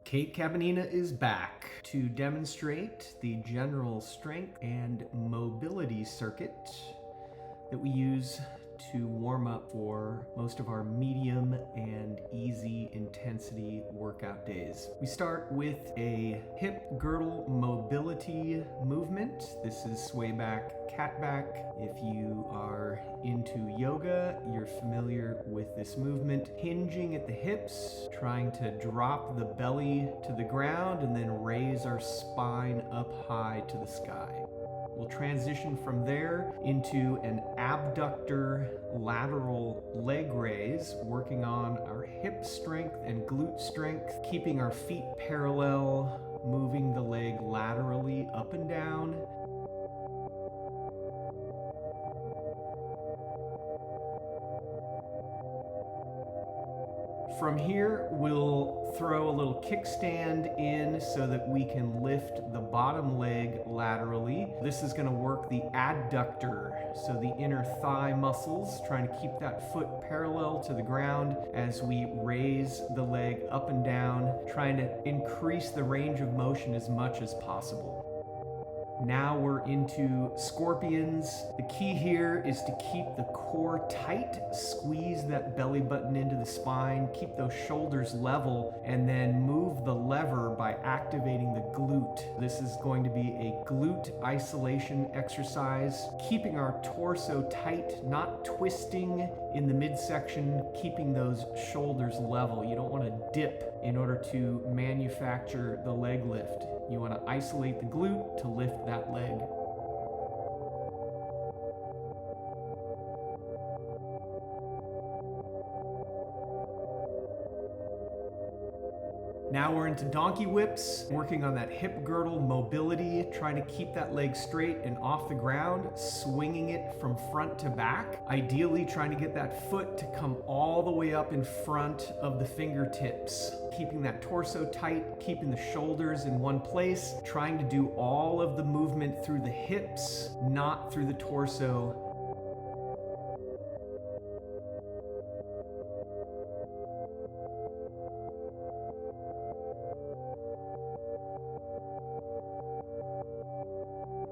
Kate Cabanina is back to demonstrate the general strength and mobility circuit that we use to warm up for most of our medium and easy intensity workout days. We start with a hip girdle mobility movement. This is sway back, cat back. If you are into yoga, you're familiar with this movement. Hinging at the hips, trying to drop the belly to the ground and then raise our spine up high to the sky. We'll transition from there into an abductor lateral leg raise, working on our hip strength and glute strength, keeping our feet parallel, moving the leg laterally up and down. From here, we'll throw a little kickstand in so that we can lift the bottom leg laterally. This is going to work the adductor, so the inner thigh muscles, trying to keep that foot parallel to the ground as we raise the leg up and down, trying to increase the range of motion as much as possible. Now we're into scorpions. The key here is to keep the core tight, squeeze that belly button into the spine, keep those shoulders level, and then move the lever by activating the glute. This is going to be a glute isolation exercise, keeping our torso tight, not twisting in the midsection, keeping those shoulders level. You don't want to dip in order to manufacture the leg lift. You want to isolate the glute to lift that leg. Now we're into donkey whips, working on that hip girdle mobility, trying to keep that leg straight and off the ground, swinging it from front to back. Ideally trying to get that foot to come all the way up in front of the fingertips. Keeping that torso tight, keeping the shoulders in one place, trying to do all of the movement through the hips, not through the torso.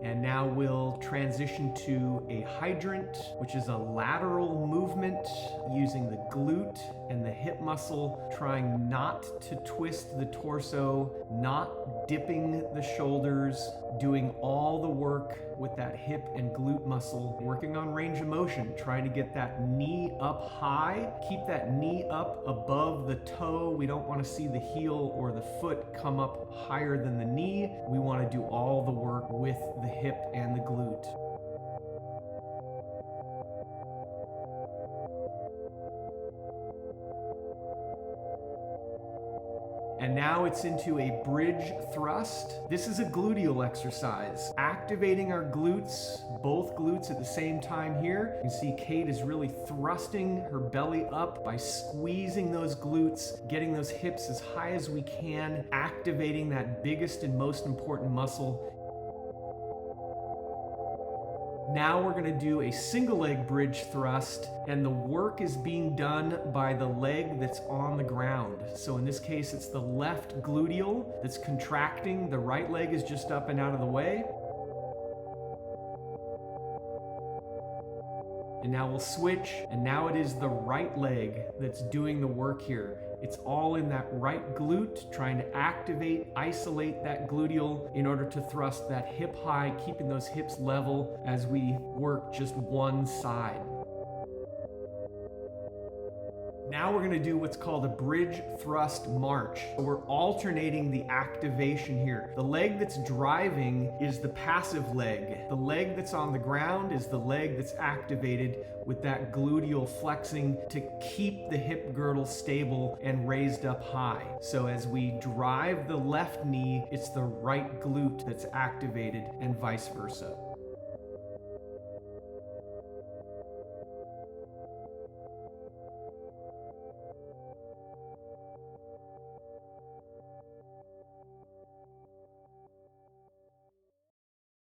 And now we'll transition to a hydrant, which is a lateral movement using the glute and the hip muscle, trying not to twist the torso, not dipping the shoulders, doing all the work with that hip and glute muscle, working on range of motion, trying to get that knee up high, keep that knee up above the toe. We don't want to see the heel or the foot come up higher than the knee. We want to do all the work with the hip and the glute. And now it's into a bridge thrust. This is a gluteal exercise, activating our glutes, both glutes at the same time here. You can see Kate is really thrusting her belly up by squeezing those glutes, getting those hips as high as we can, activating that biggest and most important muscle. Now we're going to do a single leg bridge thrust, and the work is being done by the leg that's on the ground. So in this case, it's the left gluteal that's contracting. The right leg is just up and out of the way. And now we'll switch, and now it is the right leg that's doing the work here. It's all in that right glute, trying to activate, isolate that gluteal in order to thrust that hip high, keeping those hips level as we work just one side. Now we're going to do what's called a bridge thrust march. So we're alternating the activation here. The leg that's driving is the passive leg. The leg that's on the ground is the leg that's activated with that gluteal flexing to keep the hip girdle stable and raised up high. So as we drive the left knee, it's the right glute that's activated and vice versa.